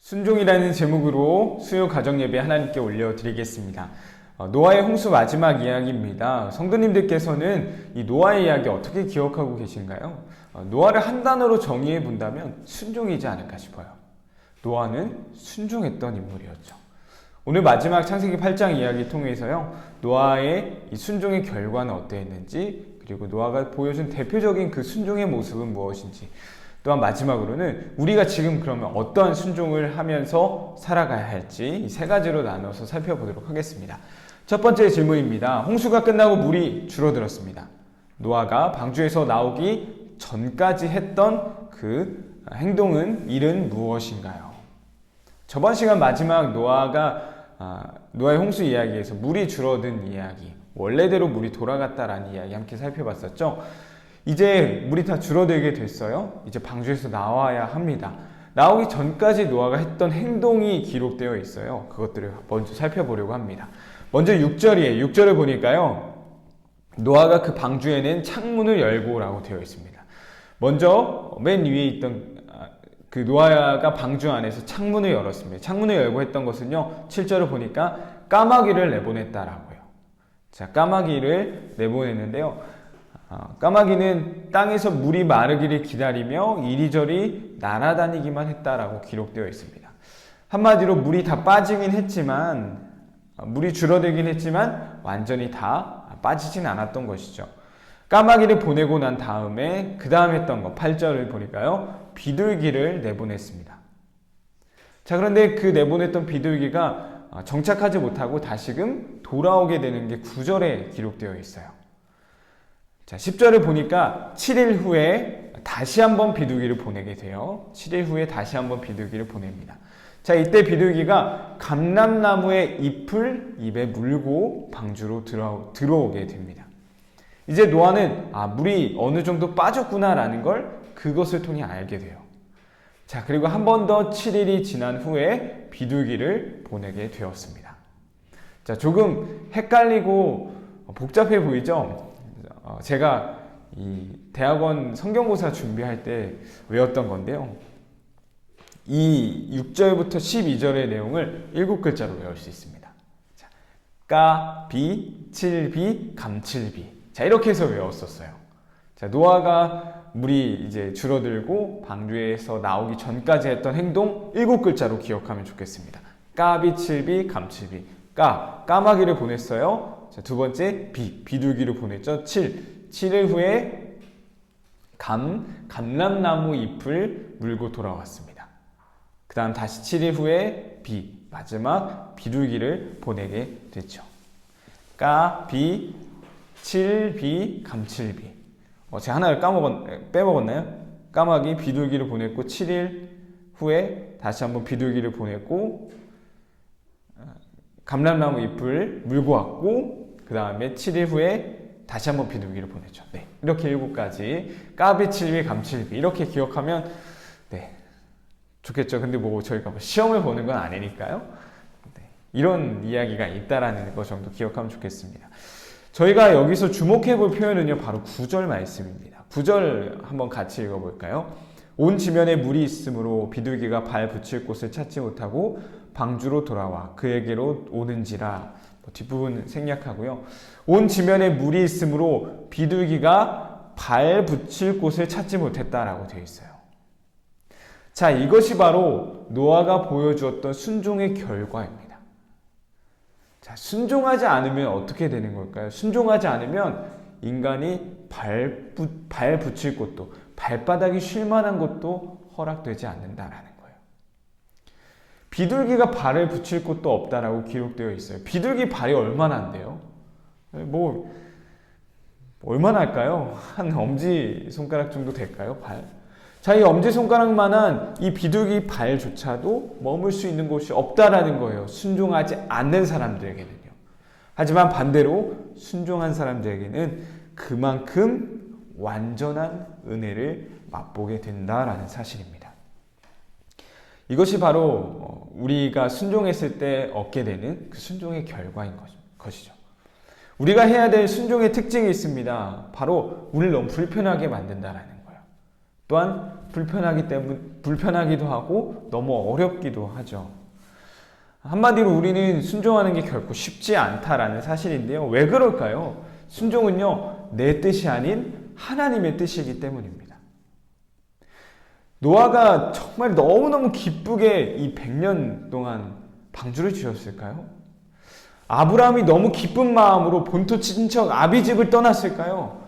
순종이라는 제목으로 수요 가정예배 하나님께 올려드리겠습니다. 노아의 홍수 마지막 이야기입니다. 성도님들께서는 이 노아의 이야기 어떻게 기억하고 계신가요? 노아를 한 단어로 정의해 본다면 순종이지 않을까 싶어요. 노아는 순종했던 인물이었죠. 오늘 마지막 창세기 8장 이야기 통해서요, 노아의 이 순종의 결과는 어떠했는지, 그리고 노아가 보여준 대표적인 그 순종의 모습은 무엇인지, 또한 마지막으로는 우리가 지금 그러면 어떠한 순종을 하면서 살아가야 할지 이 세 가지로 나눠서 살펴보도록 하겠습니다. 첫 번째 질문입니다. 홍수가 끝나고 물이 줄어들었습니다. 노아가 방주에서 나오기 전까지 했던 그 행동은, 일은 무엇인가요? 저번 시간 마지막 노아의 홍수 이야기에서 물이 줄어든 이야기, 원래대로 물이 돌아갔다라는 이야기 함께 살펴봤었죠. 이제 물이 다 줄어들게 됐어요. 이제 방주에서 나와야 합니다. 나오기 전까지 노아가 했던 행동이 기록되어 있어요. 그것들을 먼저 살펴보려고 합니다. 먼저 6절이에요. 6절을 보니까요, 노아가 그 방주에는 창문을 열고 라고 되어 있습니다. 먼저 맨 위에 있던 그 노아가 방주 안에서 창문을 열었습니다. 창문을 열고 했던 것은요, 7절을 보니까 까마귀를 내보냈다라고요. 자, 까마귀를 내보냈는데요, 까마귀는 땅에서 물이 마르기를 기다리며 이리저리 날아다니기만 했다라고 기록되어 있습니다. 한마디로 물이 다 빠지긴 했지만, 물이 줄어들긴 했지만 완전히 다 빠지진 않았던 것이죠. 까마귀를 보내고 난 다음에 그 다음 했던 거 8절을 보니까요, 비둘기를 내보냈습니다. 자, 그런데 그 내보냈던 비둘기가 정착하지 못하고 다시금 돌아오게 되는 게 9절에 기록되어 있어요. 자, 10절을 보니까 7일 후에 다시 한번 비둘기를 보내게 돼요. 7일 후에 다시 한번 비둘기를 보냅니다. 자, 이때 비둘기가 감람나무의 잎을 입에 물고 방주로 들어오게 됩니다. 이제 노아는 물이 어느 정도 빠졌구나라는 걸 그것을 통해 알게 돼요. 자, 그리고 한 번 더 7일이 지난 후에 비둘기를 보내게 되었습니다. 자, 조금 헷갈리고 복잡해 보이죠? 제가 이 대학원 성경고사 준비할 때 외웠던 건데요, 이 6절부터 12절의 내용을 7글자로 외울 수 있습니다. 자, 까, 비, 칠비, 감칠비. 자, 이렇게 해서 외웠었어요. 자, 노아가 물이 이제 줄어들고 방주에서 나오기 전까지 했던 행동 7글자로 기억하면 좋겠습니다. 까비, 칠비, 감칠비. 까마귀를 보냈어요. 자, 두 번째, 비둘기를 보냈죠. 7일 후에 감람나무 잎을 물고 돌아왔습니다. 그 다음 다시 7일 후에 마지막 비둘기를 보내게 됐죠. 감칠비. 제가 하나를 빼먹었나요? 까마귀, 비둘기를 보냈고, 7일 후에 다시 한번 비둘기를 보냈고, 감람나무 잎을 물고 왔고, 그 다음에 7일 후에 다시 한번 비둘기를 보냈죠. 네, 이렇게 7가지 까비, 칠비, 감칠비 이렇게 기억하면 좋겠죠. 근데 저희가 시험을 보는 건 아니니까요. 이런 이야기가 있다라는 것 정도 기억하면 좋겠습니다. 저희가 여기서 주목해 볼 표현은요, 바로 9절 말씀입니다. 9절 한번 같이 읽어볼까요? 온 지면에 물이 있으므로 비둘기가 발 붙일 곳을 찾지 못하고 방주로 돌아와 그에게로 오는지라. 뒷부분 생략하고요. 온 지면에 물이 있으므로 비둘기가 발 붙일 곳을 찾지 못했다라고 되어 있어요. 자, 이것이 바로 노아가 보여주었던 순종의 결과입니다. 자, 순종하지 않으면 어떻게 되는 걸까요? 순종하지 않으면 인간이 발 붙일 곳도, 발바닥이 쉴 만한 곳도 허락되지 않는다라는 거예요. 비둘기가 발을 붙일 곳도 없다라고 기록되어 있어요. 비둘기 발이 얼마나 안 돼요? 얼마나 할까요? 한 엄지손가락 정도 될까요? 발? 자, 이 엄지손가락만한 이 비둘기 발조차도 머물 수 있는 곳이 없다라는 거예요. 순종하지 않는 사람들에게는요. 하지만 반대로 순종한 사람들에게는 그만큼 완전한 은혜를 맛보게 된다라는 사실입니다. 이것이 바로 우리가 순종했을 때 얻게 되는 그 순종의 결과인 것이죠. 우리가 해야 될 순종의 특징이 있습니다. 바로 우리를 너무 불편하게 만든다라는 거예요. 또한 불편하기도 하고 너무 어렵기도 하죠. 한마디로 우리는 순종하는 게 결코 쉽지 않다라는 사실인데요. 왜 그럴까요? 순종은요, 내 뜻이 아닌 하나님의 뜻이기 때문입니다. 노아가 정말 너무너무 기쁘게 이 100년 동안 방주를 지었을까요? 아브라함이 너무 기쁜 마음으로 본토 친척 아비집을 떠났을까요?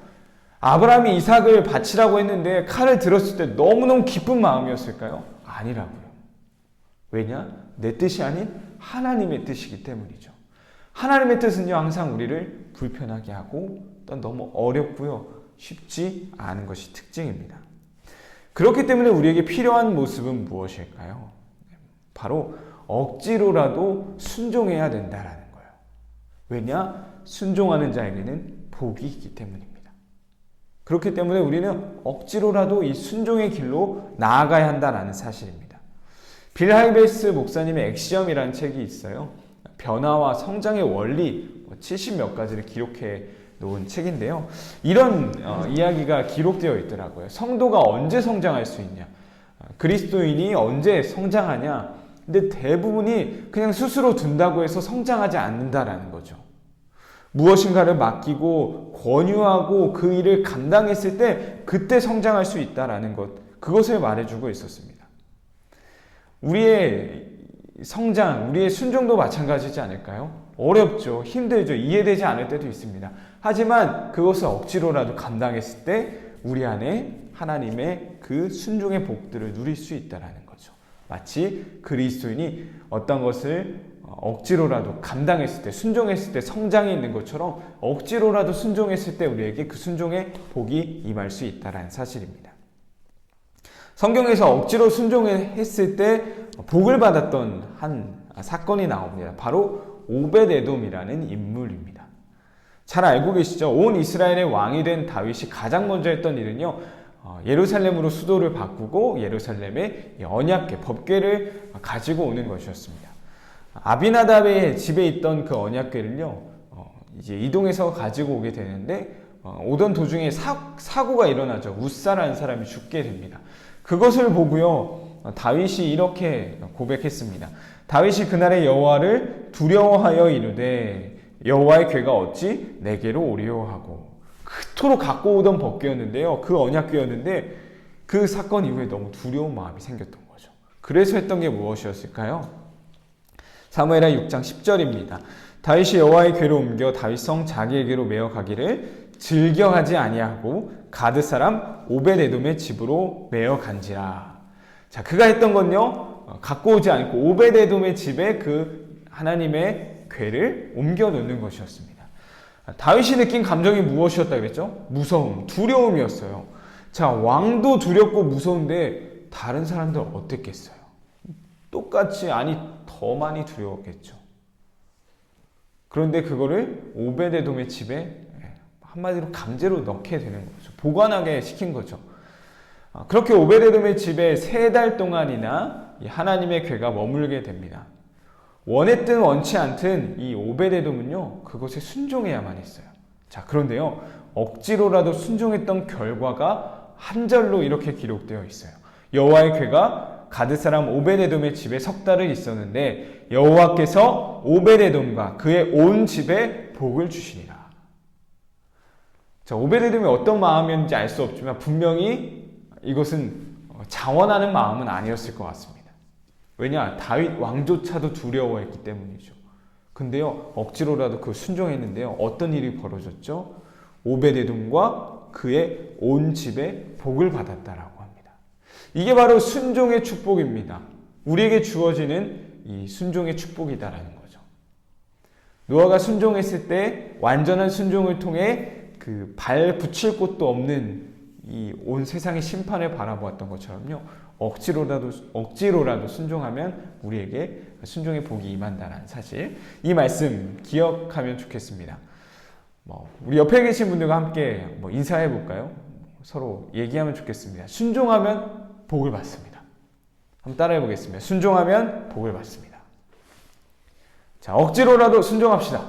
아브라함이 이삭을 바치라고 했는데 칼을 들었을 때 너무너무 기쁜 마음이었을까요? 아니라고요. 왜냐? 내 뜻이 아닌 하나님의 뜻이기 때문이죠. 하나님의 뜻은요, 항상 우리를 불편하게 하고 또 너무 어렵고요, 쉽지 않은 것이 특징입니다. 그렇기 때문에 우리에게 필요한 모습은 무엇일까요? 바로 억지로라도 순종해야 된다라는 거예요. 왜냐? 순종하는 자에게는 복이 있기 때문입니다. 그렇기 때문에 우리는 억지로라도 이 순종의 길로 나아가야 한다는 사실입니다. 빌 하이베스 목사님의 엑시엄이라는 책이 있어요. 변화와 성장의 원리 70몇 가지를 기록해 놓은 책인데요. 이런 이야기가 기록되어 있더라고요. 성도가 언제 성장할 수 있냐? 그리스도인이 언제 성장하냐? 근데 대부분이 그냥 스스로 둔다고 해서 성장하지 않는다라는 거죠. 무엇인가를 맡기고 권유하고 그 일을 감당했을 때 그때 성장할 수 있다라는 것, 그것을 말해주고 있었습니다. 우리의 성장, 우리의 순종도 마찬가지지 않을까요? 어렵죠. 힘들죠. 이해되지 않을 때도 있습니다. 하지만 그것을 억지로라도 감당했을 때 우리 안에 하나님의 그 순종의 복들을 누릴 수 있다는 거죠. 마치 그리스도인이 어떤 것을 억지로라도 감당했을 때, 순종했을 때 성장이 있는 것처럼 억지로라도 순종했을 때 우리에게 그 순종의 복이 임할 수 있다는 사실입니다. 성경에서 억지로 순종했을 때 복을 받았던 한 사건이 나옵니다. 바로 오벳에돔이라는 인물입니다. 잘 알고 계시죠? 온 이스라엘의 왕이 된 다윗이 가장 먼저 했던 일은요, 예루살렘으로 수도를 바꾸고 예루살렘에 언약궤, 법궤를 가지고 오는 것이었습니다. 아비나답의 집에 있던 그 언약궤를요, 이제 이동해서 가지고 오게 되는데, 오던 도중에 사고가 일어나죠. 웃사라는 사람이 죽게 됩니다. 그것을 보고요, 다윗이 이렇게 고백했습니다. 다윗이 그날의 여호와를 두려워하여 이르되 여호와의 궤가 어찌 내게로 오리요 하고, 그토록 갖고 오던 법궤였는데요, 그 언약궤였는데 그 사건 이후에 너무 두려운 마음이 생겼던 거죠. 그래서 했던 게 무엇이었을까요? 사무엘하 6장 10절입니다. 다윗이 여호와의 궤를 옮겨 다윗성 자기에게로 메어 가기를 즐겨하지 아니하고 가드 사람 오벳에돔의 집으로 메어 간지라. 자, 그가 했던 건요, 갖고 오지 않고 오벳에돔의 집에 그 하나님의 궤를 옮겨 놓는 것이었습니다. 다윗이 느낀 감정이 무엇이었다 그랬죠? 무서움, 두려움이었어요. 자, 왕도 두렵고 무서운데 다른 사람들 어땠겠어요? 똑같이, 아니 더 많이 두려웠겠죠. 그런데 그거를 오벳에돔의 집에 한마디로 강제로 넣게 되는 거죠. 보관하게 시킨 거죠. 그렇게 오벳에돔의 집에 3달 동안이나 하나님의 궤가 머물게 됩니다. 원했든 원치 않든 이 오벳에돔은요, 그것에 순종해야만 했어요. 자, 그런데요, 억지로라도 순종했던 결과가 한 절로 이렇게 기록되어 있어요. 여호와의 궤가 가드 사람 오벳에돔의 집에 석 달을 있었는데 여호와께서 오벳에돔과 그의 온 집에 복을 주시니라. 자, 오벳에돔이 어떤 마음이었는지 알 수 없지만 분명히 이것은 자원하는 마음은 아니었을 것 같습니다. 왜냐? 다윗 왕조차도 두려워했기 때문이죠. 근데요, 억지로라도 그 순종했는데요, 어떤 일이 벌어졌죠? 오벳에돔과 그의 온 집에 복을 받았다라고 합니다. 이게 바로 순종의 축복입니다. 우리에게 주어지는 이 순종의 축복이다라는 거죠. 노아가 순종했을 때 완전한 순종을 통해 그 발 붙일 곳도 없는 이 온 세상의 심판을 바라보았던 것처럼요, 억지로라도 순종하면 우리에게 순종의 복이 임한다는 사실, 이 말씀 기억하면 좋겠습니다. 우리 옆에 계신 분들과 함께 인사해 볼까요? 서로 얘기하면 좋겠습니다. 순종하면 복을 받습니다. 한번 따라해 보겠습니다. 순종하면 복을 받습니다. 자, 억지로라도 순종합시다.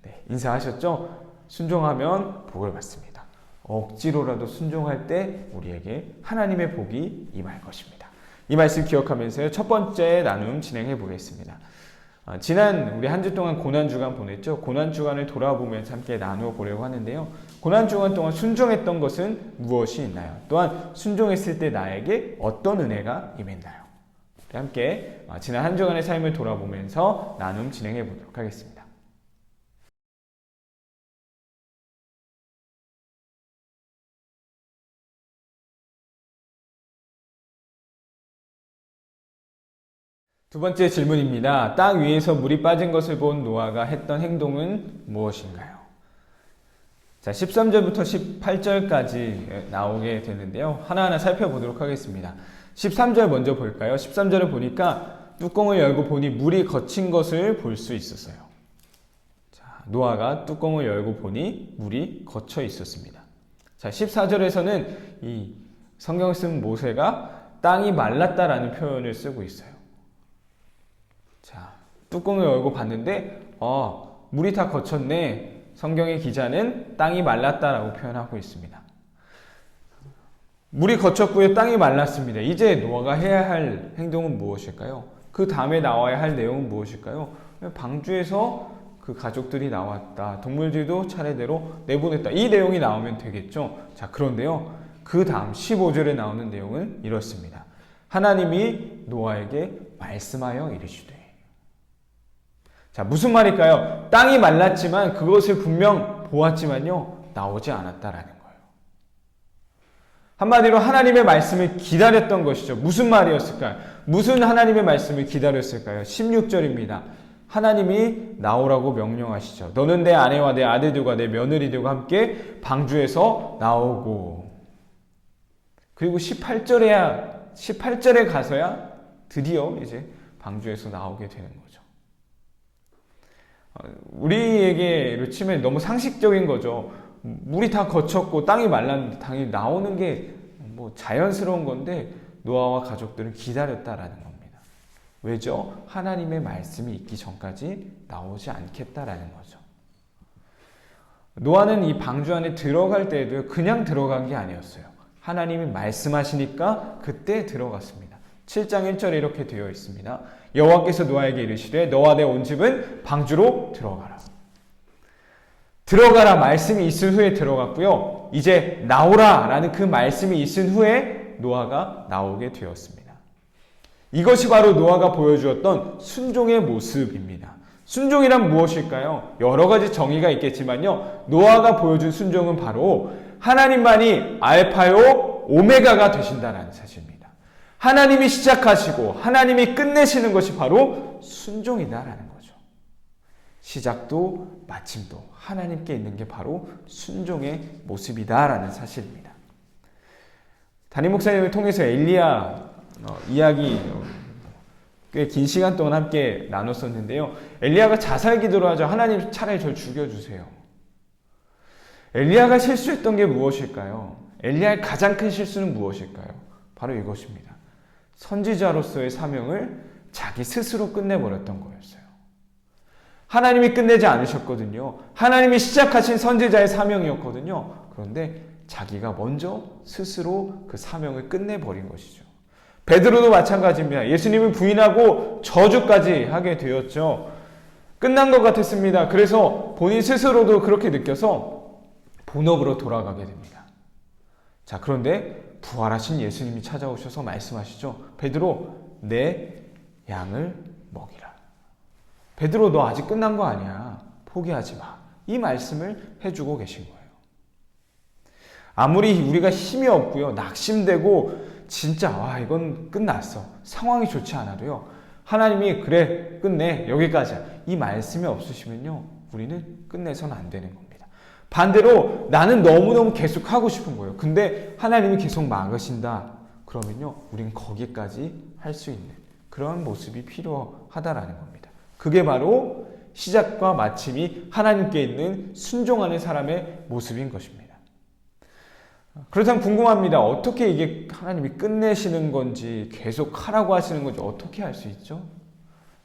네, 인사하셨죠? 순종하면 복을 받습니다. 억지로라도 순종할 때 우리에게 하나님의 복이 임할 것입니다. 이 말씀 기억하면서 첫 번째 나눔 진행해 보겠습니다. 지난 우리 한 주 동안 고난주간 보냈죠. 고난주간을 돌아보면서 함께 나누어 보려고 하는데요. 고난주간 동안 순종했던 것은 무엇이 있나요? 또한 순종했을 때 나에게 어떤 은혜가 임했나요? 함께 지난 한 주간의 삶을 돌아보면서 나눔 진행해 보도록 하겠습니다. 두 번째 질문입니다. 땅 위에서 물이 빠진 것을 본 노아가 했던 행동은 무엇인가요? 자, 13절부터 18절까지 나오게 되는데요. 하나하나 살펴보도록 하겠습니다. 13절 먼저 볼까요? 13절을 보니까 뚜껑을 열고 보니 물이 거친 것을 볼 수 있었어요. 자, 노아가 뚜껑을 열고 보니 물이 거쳐 있었습니다. 자, 14절에서는 이 성경을 쓴 모세가 땅이 말랐다라는 표현을 쓰고 있어요. 자, 뚜껑을 열고 봤는데 물이 다 거쳤네. 성경의 기자는 땅이 말랐다라고 표현하고 있습니다. 물이 거쳤고요. 땅이 말랐습니다. 이제 노아가 해야 할 행동은 무엇일까요? 그 다음에 나와야 할 내용은 무엇일까요? 방주에서 그 가족들이 나왔다. 동물들도 차례대로 내보냈다. 이 내용이 나오면 되겠죠. 자, 그런데요. 그 다음 15절에 나오는 내용은 이렇습니다. 하나님이 노아에게 말씀하여 이르시되. 자, 무슨 말일까요? 땅이 말랐지만 그것을 분명 보았지만요, 나오지 않았다라는 거예요. 한마디로 하나님의 말씀을 기다렸던 것이죠. 무슨 말이었을까요? 무슨 하나님의 말씀을 기다렸을까요? 16절입니다. 하나님이 나오라고 명령하시죠. 너는 내 아내와 내 아들들과 내 며느리들과 함께 방주에서 나오고. 그리고 18절에 가서야 드디어 이제 방주에서 나오게 되는 거죠. 우리에게로 치면 너무 상식적인 거죠. 물이 다 거쳤고 땅이 말랐는데 당연히 나오는 게 뭐 자연스러운 건데 노아와 가족들은 기다렸다라는 겁니다. 왜죠? 하나님의 말씀이 있기 전까지 나오지 않겠다라는 거죠. 노아는 이 방주 안에 들어갈 때에도 그냥 들어간 게 아니었어요. 하나님이 말씀하시니까 그때 들어갔습니다. 7장 1절에 이렇게 되어 있습니다. 여호와께서 노아에게 이르시되 너와 내 온 집은 방주로 들어가라. 들어가라 말씀이 있은 후에 들어갔고요. 이제 나오라 라는 그 말씀이 있은 후에 노아가 나오게 되었습니다. 이것이 바로 노아가 보여주었던 순종의 모습입니다. 순종이란 무엇일까요? 여러 가지 정의가 있겠지만요. 노아가 보여준 순종은 바로 하나님만이 알파요 오메가가 되신다는 사실입니다. 하나님이 시작하시고 하나님이 끝내시는 것이 바로 순종이다라는 거죠. 시작도 마침도 하나님께 있는 게 바로 순종의 모습이다라는 사실입니다. 담임 목사님을 통해서 엘리야 이야기 꽤 긴 시간 동안 함께 나눴었는데요. 엘리야가 자살 기도를 하죠. 하나님 차라리 저를 죽여주세요. 엘리야가 실수했던 게 무엇일까요? 엘리야의 가장 큰 실수는 무엇일까요? 바로 이것입니다. 선지자로서의 사명을 자기 스스로 끝내버렸던 거였어요. 하나님이 끝내지 않으셨거든요. 하나님이 시작하신 선지자의 사명이었거든요. 그런데 자기가 먼저 스스로 그 사명을 끝내버린 것이죠. 베드로도 마찬가지입니다. 예수님을 부인하고 저주까지 하게 되었죠. 끝난 것 같았습니다. 그래서 본인 스스로도 그렇게 느껴서 본업으로 돌아가게 됩니다. 자, 그런데 부활하신 예수님이 찾아오셔서 말씀하시죠. 베드로, 내 양을 먹이라. 베드로, 너 아직 끝난 거 아니야. 포기하지 마. 이 말씀을 해주고 계신 거예요. 아무리 우리가 힘이 없고요, 낙심되고 진짜 이건 끝났어. 상황이 좋지 않아도요. 하나님이 그래 끝내 여기까지야. 이 말씀이 없으시면요. 우리는 끝내서는 안 되는 겁니다. 반대로 나는 너무너무 계속 하고 싶은 거예요. 근데 하나님이 계속 막으신다. 그러면요. 우린 거기까지 할 수 있는 그런 모습이 필요하다라는 겁니다. 그게 바로 시작과 마침이 하나님께 있는 순종하는 사람의 모습인 것입니다. 그렇다면 궁금합니다. 어떻게 이게 하나님이 끝내시는 건지 계속 하라고 하시는 건지 어떻게 알 수 있죠?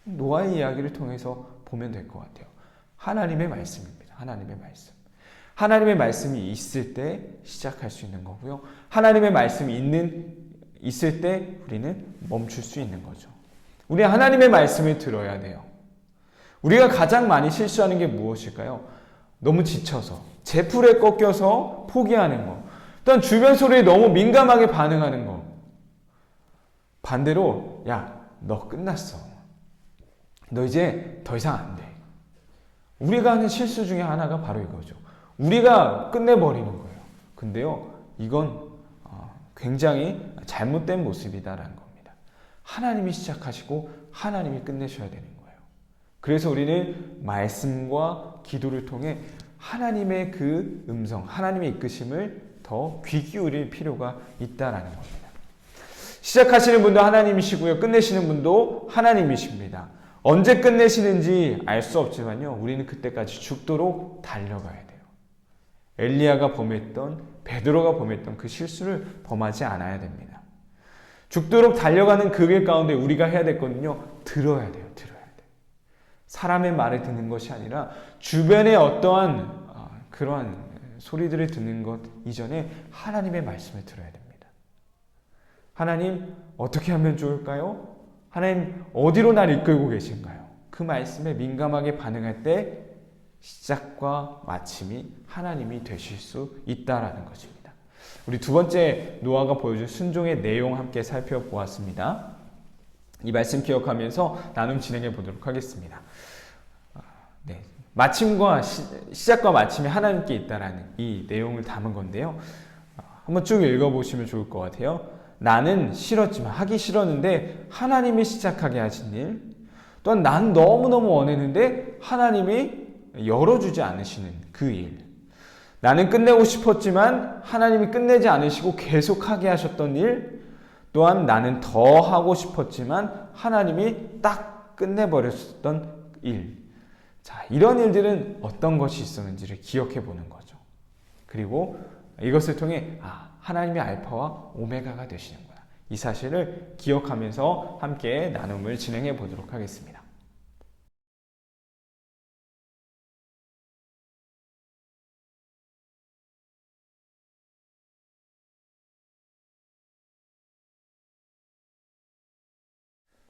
노아의 이야기를 통해서 보면 될 것 같아요. 하나님의 말씀입니다. 하나님의 말씀. 하나님의 말씀이 있을 때 시작할 수 있는 거고요. 하나님의 말씀이 있을 때 우리는 멈출 수 있는 거죠. 우리 하나님의 말씀을 들어야 돼요. 우리가 가장 많이 실수하는 게 무엇일까요? 너무 지쳐서, 제풀에 꺾여서 포기하는 거. 또한 주변 소리에 너무 민감하게 반응하는 거. 반대로, 야, 너 끝났어. 너 이제 더 이상 안 돼. 우리가 하는 실수 중에 하나가 바로 이거죠. 우리가 끝내버리는 거예요. 근데요, 이건 굉장히 잘못된 모습이다라는 겁니다. 하나님이 시작하시고 하나님이 끝내셔야 되는 거예요. 그래서 우리는 말씀과 기도를 통해 하나님의 그 음성, 하나님의 이끄심을 더 귀 기울일 필요가 있다라는 겁니다. 시작하시는 분도 하나님이시고요. 끝내시는 분도 하나님이십니다. 언제 끝내시는지 알 수 없지만요. 우리는 그때까지 죽도록 달려가야 돼요. 엘리야가 범했던, 베드로가 범했던 그 실수를 범하지 않아야 됩니다. 죽도록 달려가는 그 길 가운데 우리가 해야 될 거는요. 들어야 돼요. 사람의 말을 듣는 것이 아니라 주변의 어떠한 그러한 소리들을 듣는 것 이전에 하나님의 말씀을 들어야 됩니다. 하나님 어떻게 하면 좋을까요? 하나님 어디로 날 이끌고 계신가요? 그 말씀에 민감하게 반응할 때 시작과 마침이 하나님이 되실 수 있다라는 것입니다. 우리 두 번째 노아가 보여준 순종의 내용 함께 살펴보았습니다. 이 말씀 기억하면서 나눔 진행해 보도록 하겠습니다. 네, 마침과 시작과 마침이 하나님께 있다라는 이 내용을 담은 건데요. 한번 쭉 읽어보시면 좋을 것 같아요. 나는 싫었지만, 하기 싫었는데 하나님이 시작하게 하신 일, 또한 난 너무너무 원했는데 하나님이 열어주지 않으시는 그 일, 나는 끝내고 싶었지만 하나님이 끝내지 않으시고 계속하게 하셨던 일, 또한 나는 더 하고 싶었지만 하나님이 딱 끝내버렸던 일. 자, 이런 일들은 어떤 것이 있었는지를 기억해 보는 거죠. 그리고 이것을 통해 하나님이 알파와 오메가가 되시는구나. 이 사실을 기억하면서 함께 나눔을 진행해 보도록 하겠습니다.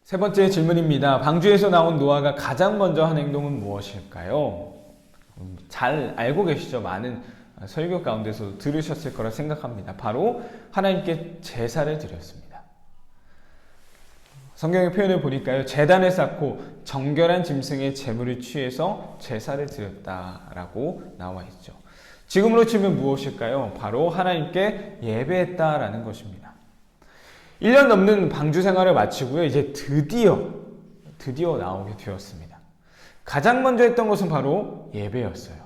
세 번째 질문입니다. 방주에서 나온 노아가 가장 먼저 한 행동은 무엇일까요? 잘 알고 계시죠? 많은 설교 가운데서 들으셨을 거라 생각합니다. 바로 하나님께 제사를 드렸습니다. 성경의 표현을 보니까요. 제단을 쌓고 정결한 짐승의 제물을 취해서 제사를 드렸다라고 나와 있죠. 지금으로 치면 무엇일까요? 바로 하나님께 예배했다라는 것입니다. 1년 넘는 방주 생활을 마치고요. 이제 드디어 나오게 되었습니다. 가장 먼저 했던 것은 바로 예배였어요.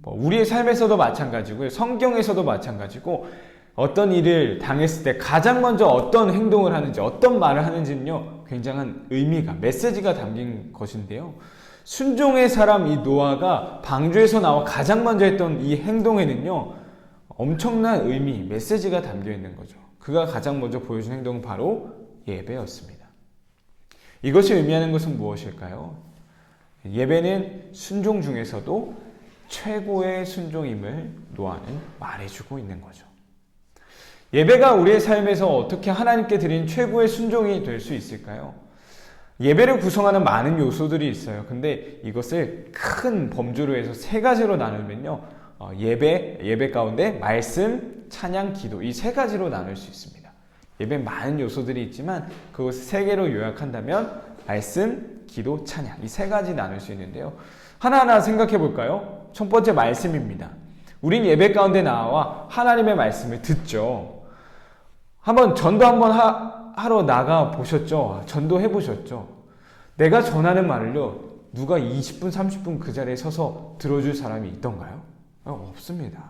우리의 삶에서도 마찬가지고요. 성경에서도 마찬가지고 어떤 일을 당했을 때 가장 먼저 어떤 행동을 하는지, 어떤 말을 하는지는요. 굉장한 의미가, 메시지가 담긴 것인데요. 순종의 사람 이 노아가 방주에서 나와 가장 먼저 했던 이 행동에는요. 엄청난 의미, 메시지가 담겨 있는 거죠. 그가 가장 먼저 보여준 행동은 바로 예배였습니다. 이것이 의미하는 것은 무엇일까요? 예배는 순종 중에서도 최고의 순종임을 노아는 말해주고 있는 거죠. 예배가 우리의 삶에서 어떻게 하나님께 드린 최고의 순종이 될 수 있을까요? 예배를 구성하는 많은 요소들이 있어요. 근데 이것을 큰 범주로 해서 세 가지로 나누면요. 예배 가운데 말씀, 찬양, 기도 이 세 가지로 나눌 수 있습니다. 예배에 많은 요소들이 있지만 그것을 세 개로 요약한다면 말씀, 기도, 찬양 이 세 가지 나눌 수 있는데요. 하나하나 생각해 볼까요? 첫 번째 말씀입니다. 우린 예배 가운데 나와 하나님의 말씀을 듣죠. 전도 한번 하러 나가 보셨죠? 전도해 보셨죠? 내가 전하는 말을요. 누가 20분, 30분 그 자리에 서서 들어줄 사람이 있던가요? 없습니다.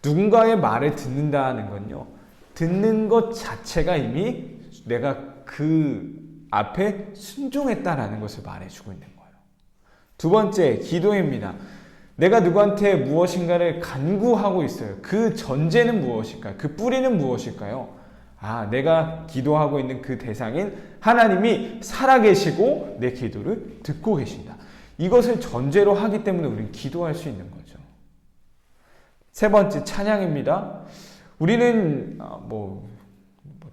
누군가의 말을 듣는다는 건요. 듣는 것 자체가 이미 내가 그 앞에 순종했다라는 것을 말해주고 있는 거예요. 두 번째, 기도입니다. 내가 누구한테 무엇인가를 간구하고 있어요. 그 전제는 무엇일까요? 그 뿌리는 무엇일까요? 내가 기도하고 있는 그 대상인 하나님이 살아계시고 내 기도를 듣고 계신다. 이것을 전제로 하기 때문에 우리는 기도할 수 있는 거죠. 세 번째, 찬양입니다. 우리는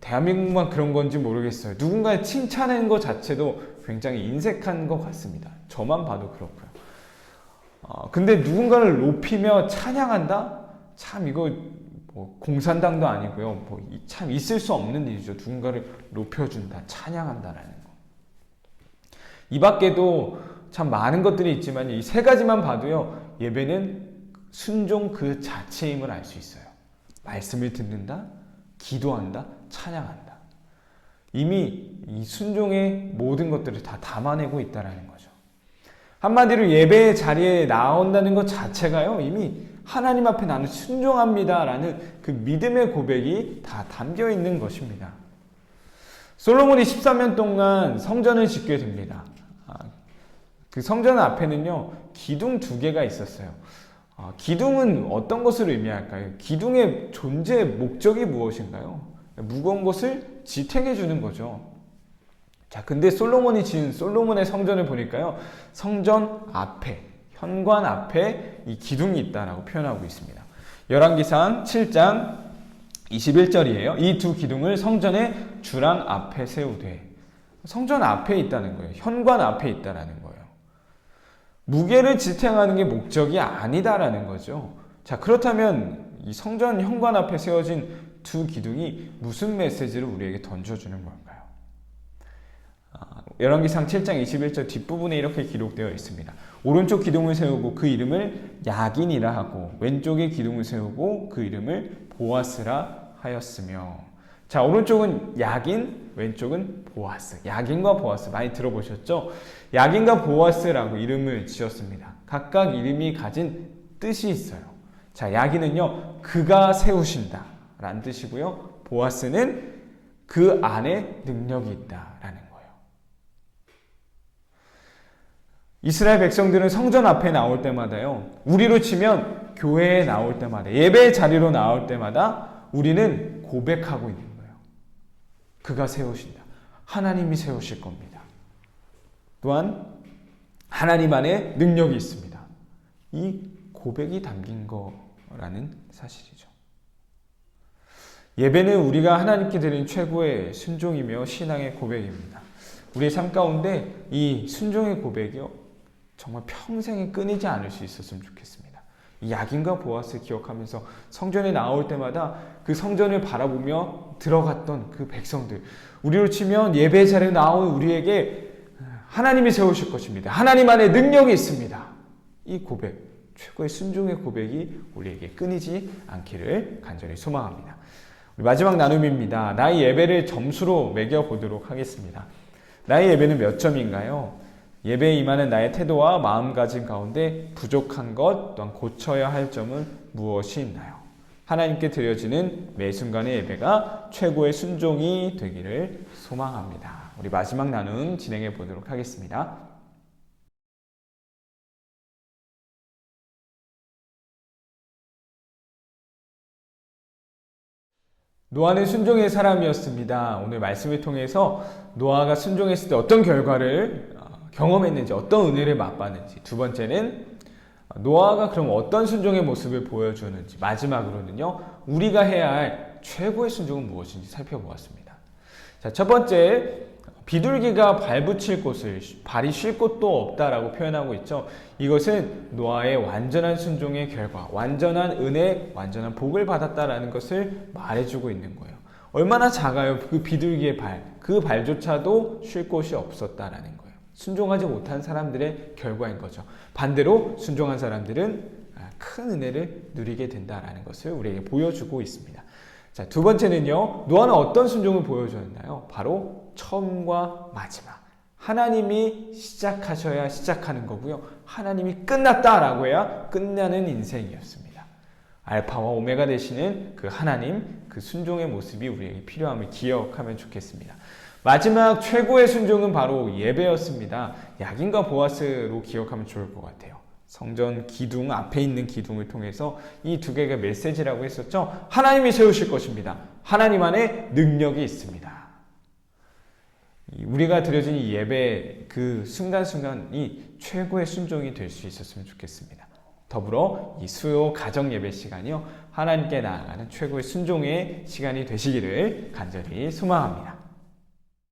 대한민국만 그런 건지 모르겠어요. 누군가를 칭찬하는 것 자체도 굉장히 인색한 것 같습니다. 저만 봐도 그렇고요. 근데 누군가를 높이며 찬양한다? 참 이거 공산당도 아니고요. 참 있을 수 없는 일이죠. 누군가를 높여준다, 찬양한다라는 거. 이 밖에도 참 많은 것들이 있지만 이 세 가지만 봐도요. 예배는 순종 그 자체임을 알 수 있어요. 말씀을 듣는다, 기도한다, 찬양한다. 이미 이 순종의 모든 것들을 다 담아내고 있다는 거죠. 한마디로 예배의 자리에 나온다는 것 자체가요. 이미 하나님 앞에 나는 순종합니다라는 그 믿음의 고백이 다 담겨 있는 것입니다. 솔로몬이 13년 동안 성전을 짓게 됩니다. 그 성전 앞에는요. 기둥 2개가 있었어요. 기둥은 어떤 것을 의미할까요? 기둥의 존재의 목적이 무엇인가요? 무거운 것을 지탱해 주는 거죠. 자, 근데 솔로몬이 지은 솔로몬의 성전을 보니까요. 성전 앞에, 현관 앞에 이 기둥이 있다라고 표현하고 있습니다. 열왕기상 7장 21절이에요. 이 2 기둥을 성전의 주랑 앞에 세우되. 성전 앞에 있다는 거예요. 현관 앞에 있다라는 거예요. 무게를 지탱하는 게 목적이 아니다라는 거죠. 자, 그렇다면 이 성전 현관 앞에 세워진 2 기둥이 무슨 메시지를 우리에게 던져주는 걸까요? 열왕기상 7장 21절 뒷부분에 이렇게 기록되어 있습니다. 오른쪽 기둥을 세우고 그 이름을 야긴이라 하고 왼쪽에 기둥을 세우고 그 이름을 보아스라 하였으며. 자, 오른쪽은 야긴, 왼쪽은 보아스. 야긴과 보아스 많이 들어보셨죠? 야긴과 보아스라고 이름을 지었습니다. 각각 이름이 가진 뜻이 있어요. 자, 야긴은요, 그가 세우신다 라는 뜻이고요. 보아스는 그 안에 능력이 있다라는 거예요. 이스라엘 백성들은 성전 앞에 나올 때마다요, 우리로 치면 교회에 나올 때마다, 예배의 자리로 나올 때마다 우리는 고백하고 있는 거예요. 그가 세우신다. 하나님이 세우실 겁니다. 또한 하나님 안에 능력이 있습니다. 이 고백이 담긴 거라는 사실이죠. 예배는 우리가 하나님께 드리는 최고의 순종이며 신앙의 고백입니다. 우리의 삶 가운데 이 순종의 고백이요, 정말 평생에 끊이지 않을 수 있었으면 좋겠습니다. 이 야긴과 보아스 기억하면서 성전에 나올 때마다 그 성전을 바라보며 들어갔던 그 백성들, 우리로 치면 예배 자리에 나온 우리에게 하나님이 세우실 것입니다. 하나님 안에 능력이 있습니다. 이 고백, 최고의 순종의 고백이 우리에게 끊이지 않기를 간절히 소망합니다. 우리 마지막 나눔입니다. 나의 예배를 점수로 매겨보도록 하겠습니다. 나의 예배는 몇 점인가요? 예배에 임하는 나의 태도와 마음가짐 가운데 부족한 것 또한 고쳐야 할 점은 무엇이 있나요? 하나님께 드려지는 매 순간의 예배가 최고의 순종이 되기를 소망합니다. 우리 마지막 나눔 진행해 보도록 하겠습니다. 노아는 순종의 사람이었습니다. 오늘 말씀을 통해서 노아가 순종했을 때 어떤 결과를 경험했는지, 어떤 은혜를 맛봤는지, 두 번째는 노아가 그럼 어떤 순종의 모습을 보여주는지, 마지막으로는요, 우리가 해야 할 최고의 순종은 무엇인지 살펴보았습니다. 자, 첫 번째, 비둘기가 발붙일 곳을 발이 쉴 곳도 없다라고 표현하고 있죠. 이것은 노아의 완전한 순종의 결과, 완전한 은혜, 완전한 복을 받았다라는 것을 말해주고 있는 거예요. 얼마나 작아요, 그 비둘기의 발. 그 발조차도 쉴 곳이 없었다라는 거예요. 순종하지 못한 사람들의 결과인 거죠. 반대로 순종한 사람들은 큰 은혜를 누리게 된다라는 것을 우리에게 보여주고 있습니다. 자, 두 번째는요, 노아는 어떤 순종을 보여줬나요? 바로 처음과 마지막. 하나님이 시작하셔야 시작하는 거고요. 하나님이 끝났다라고 해야 끝나는 인생이었습니다. 알파와 오메가 되시는 그 하나님, 그 순종의 모습이 우리에게 필요함을 기억하면 좋겠습니다. 마지막 최고의 순종은 바로 예배였습니다. 야긴과 보아스로 기억하면 좋을 것 같아요. 성전 기둥, 앞에 있는 기둥을 통해서 이 두 개가 메시지라고 했었죠. 하나님이 세우실 것입니다. 하나님 안에 능력이 있습니다. 우리가 드려진 이 예배 그 순간순간이 최고의 순종이 될 수 있었으면 좋겠습니다. 더불어 이 수요 가정 예배 시간이요, 하나님께 나아가는 최고의 순종의 시간이 되시기를 간절히 소망합니다.